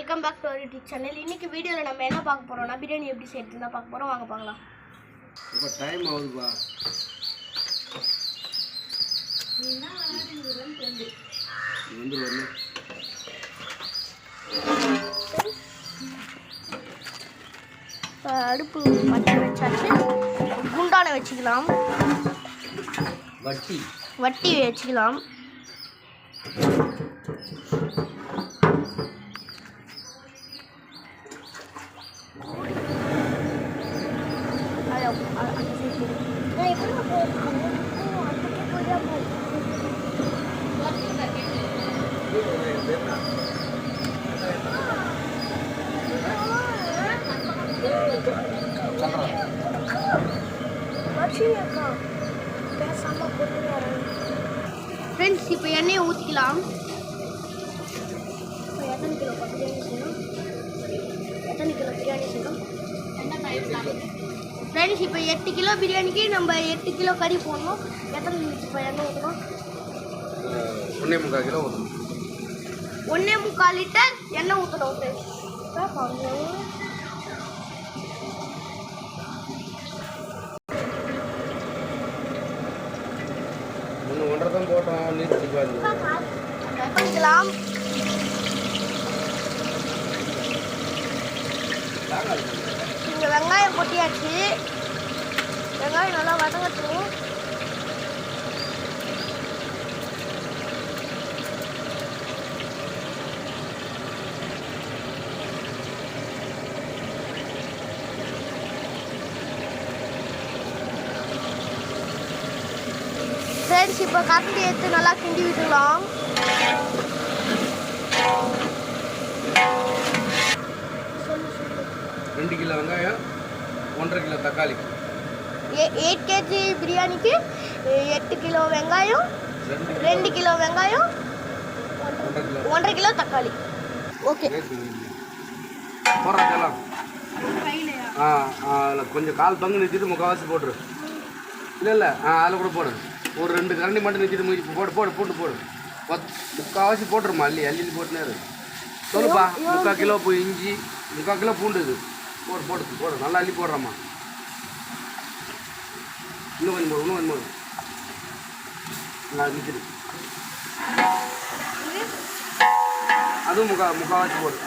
Welcome back to our YouTube channel. இன்னைக்கு வீடியோவில் நம்ம என்ன பார்க்க போறோம்னா பிரியாணி எப்படி செய்யறது தான் பார்க்க போறோம். வாங்க பார்க்கலாம். இப்போ டைம் ஆகுதுப்பா. நீனா விளையாடுறதுன்னு தெரிஞ்சு வந்து வரணும். அடுப்பு பற்ற வச்சாச்சு. குண்டான வச்சுக்கலாம். வட்டி வச்சுக்கலாம். ஃப்ரெண்ட்ஸ், இப்போ எண்ணெயை ஊற்றிக்கலாம். எத்தனை கிலோ பிரியாணி செய்யணும்? ஃப்ரெண்ட்ஸ், இப்போ 8 கிலோ பிரியாணிக்கு நம்ம 8 கிலோ கறி போடணும். எத்தனை இப்போ எண்ணெய் ஊற்றணும்? 1.25 கிலோ ஊற்றணும். 1.25 லிட்டர் எண்ணெய் ஊற்றணும். ஒன்றரை தான் போட்டோம். நீர் பிடிக்காது. பண்ணிக்கலாம். இங்கே வெங்காயம் கொட்டியாச்சு. வெங்காயம் நல்லா வதங்கட்டும். ஃப்ரெண்ட்ஸ், இப்போ கரண்டி எடுத்து நல்லா கிண்டி விட்டுக்கலாம். ரெண்டு கிலோ வெங்காயம், 1.5 கிலோ தக்காளி. 8 கேஜி பிரியாணிக்கு 8 கிலோ வெங்காயம், 2 கிலோ வெங்காயம், 1.5 கிலோ தக்காளி. ஓகே, போடுறதெல்லாம் அதில் கொஞ்சம் கால் பங்கு நிறுத்திட்டு முக்கால்வாசி போட்டுரு. இல்லை அதில் கூட போடு. ஒரு 2 கரண்டி மட்டும் நிறுத்திட்டு போட்டு முக்கால்வாசி போட்டுருமா. அள்ளி போட்டுனே சொல்லுப்பா. 3/4 கிலோ போய் இஞ்சி, 3/4 கிலோ பூண்டு. இது போடு நல்லா அள்ளி போடுறம்மா. இன்னும் கொஞ்சம் போடு. நிறுத்திடு. அதுவும் முக்கால்வாசி போடு.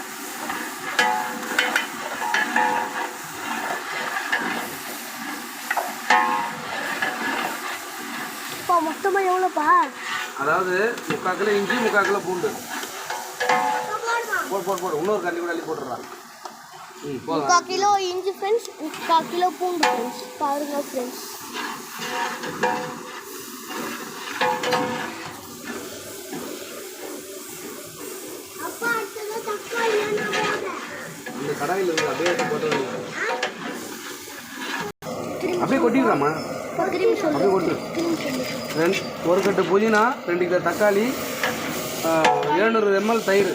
மொத்தமாக எவ்வளோப்பா? அதாவது 3/4 கிலோ இஞ்சி, 3/4 கிலோ பூண்டு. போடு. இன்னொரு கரண்டி கூட அள்ளி போட்டுடுறான். 3/4 கிலோ இஞ்சி ஃப்ரெண்ட்ஸ், 3/4 கிலோ பூண்டு ஃப்ரெண்ட்ஸ். பாருங்க ஃப்ரெண்ட்ஸ். இந்த கடாயில் இருக்கு. அப்படியே போட்டு அப்படியே கொட்டிடுறாம்மா. அப்படியே கொட்டு. ஒரு கட்டு புதினா, 2 கிலோ தக்காளி, 700 ml தயிர்,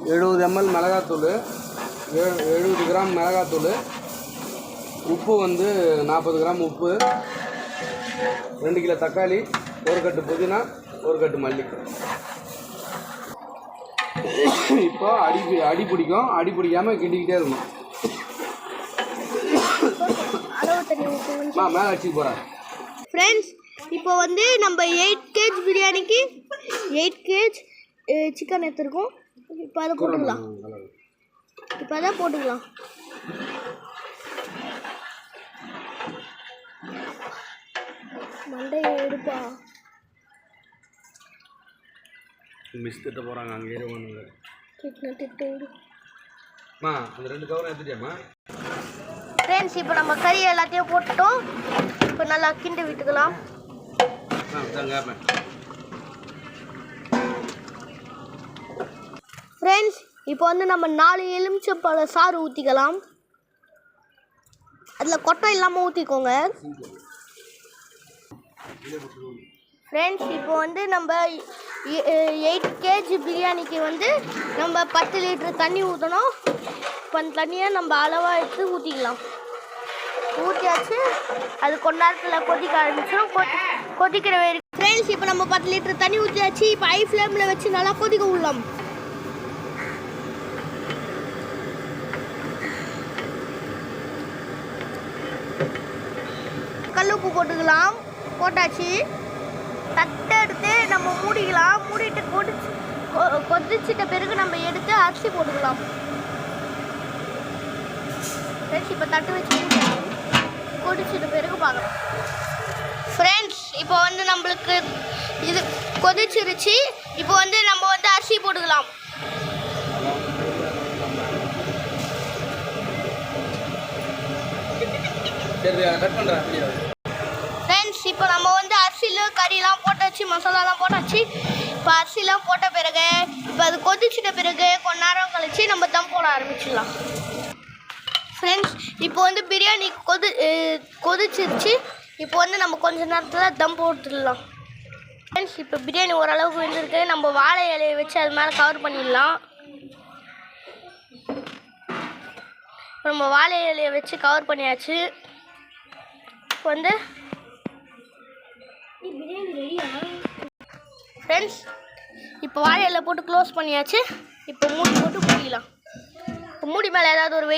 70 ml மிளகாத்தூள், 70 கிராம் மிளகாத்தூள், உப்பு வந்து 40 கிராம் உப்பு, 2 கிலோ தக்காளி, ஒரு கட்டு புதினா, ஒரு கட்டு மல்லி. இப்போ அடி பிடிக்காமல் கிண்டிக்கிட்டே இருக்கணும். மேலே அடிச்சு போகிறேன். ஃப்ரெண்ட்ஸ், இப்போ வந்து நம்ம 8 கேஜ் பிரியாணிக்கு 8 கேஜ் சிக்கன் எடுத்துருக்கோம். இப்போ அதை போட்டுக்கலாம். மண்டையை எடுப்பா. மிஸ் திட்ட போகிறாங்க. அங்கே ஏறுவானுங்க. திட்டு அந்த 2 கவரம் எடுத்துட்டியாம்மா? ஃப்ரெண்ட்ஸ், இப்போ நம்ம கறி எல்லாத்தையும் போட்டுட்டோம். இப்போ நல்லா கிண்டி விட்டுக்கலாம். ஃப்ரெண்ட்ஸ், இப்போ வந்து நம்ம 4 எலுமிச்சம்பழ சாறு ஊற்றிக்கலாம். அதில் கொட்டை இல்லாமல் ஊற்றிக்கோங்க. ஃப்ரெண்ட்ஸ், இப்போ வந்து நம்ம 8 கேஜி பிரியாணிக்கு வந்து நம்ம 10 லிட்டர் தண்ணி ஊற்றணும். இப்போ அந்த தண்ணியை நம்ம அளவாக எடுத்து ஊற்றிக்கலாம். ஊற்றியாச்சு. அது கொஞ்ச நேரத்தில் கொதிக்க ஆரம்பிச்சிடும். கொதிக்கிற வரைக்கும் ஃப்ரெண்ட்ஸ் இப்போ நம்ம 10 லிட்டர் தண்ணி ஊற்றியாச்சு. இப்போ ஹை ஃப்ளேமில் வச்சு நல்லா கொதிக்க விடலாம். கல்லுப்பு போட்டுக்கலாம். போட்டாச்சு. தட்டை எடுத்து நம்ம மூடிக்கலாம். மூடிட்டு கொதிச்சிட்ட பிறகு நம்ம எடுத்து அரிசி போட்டுக்கலாம். ஃப்ரெண்ட்ஸ் இப்போ தட்டு வச்சு கொதிச்சிட்ட பிறகு பார்க்கலாம். ஃப்ரெண்ட்ஸ் இப்போ வந்து நம்மளுக்கு இது கொதிச்சிருச்சு. இப்போ வந்து நம்ம வந்து அரிசி போட்டுக்கலாம். ஃப்ரெண்ட்ஸ் இப்போ நம்ம வந்து அரிசியில் கறியெல்லாம் போட்டாச்சு, மசாலாலாம் போட்டாச்சு. இப்போ அரிசிலாம் போட்ட பிறகு இப்போ அது கொதிச்சிட்ட பிறகு கொஞ்ச நேரம் கழிச்சு நம்ம தம் போட ஆரம்பிச்சிடலாம். ஃப்ரெண்ட்ஸ் இப்போ வந்து பிரியாணி கொதிச்சிருச்சு. இப்போ வந்து நம்ம கொஞ்ச நேரத்தில் தம் போட்டுடலாம். ஃப்ரெண்ட்ஸ் இப்போ பிரியாணி ஓரளவுக்கு வெந்திருக்கு. நம்ம வாழை இலையை வச்சு அது மேலே கவர் பண்ணிடலாம். நம்ம வாழை இலையை வச்சு கவர் பண்ணியாச்சு. இப்போ வந்து ஃப்ரெண்ட்ஸ் இப்போ வாழை இலை போட்டு க்ளோஸ் பண்ணியாச்சு. இப்போ மூடி போட்டு மூடிடலாம். இப்போ மூடி மேலே ஏதாவது ஒரு வெயிட்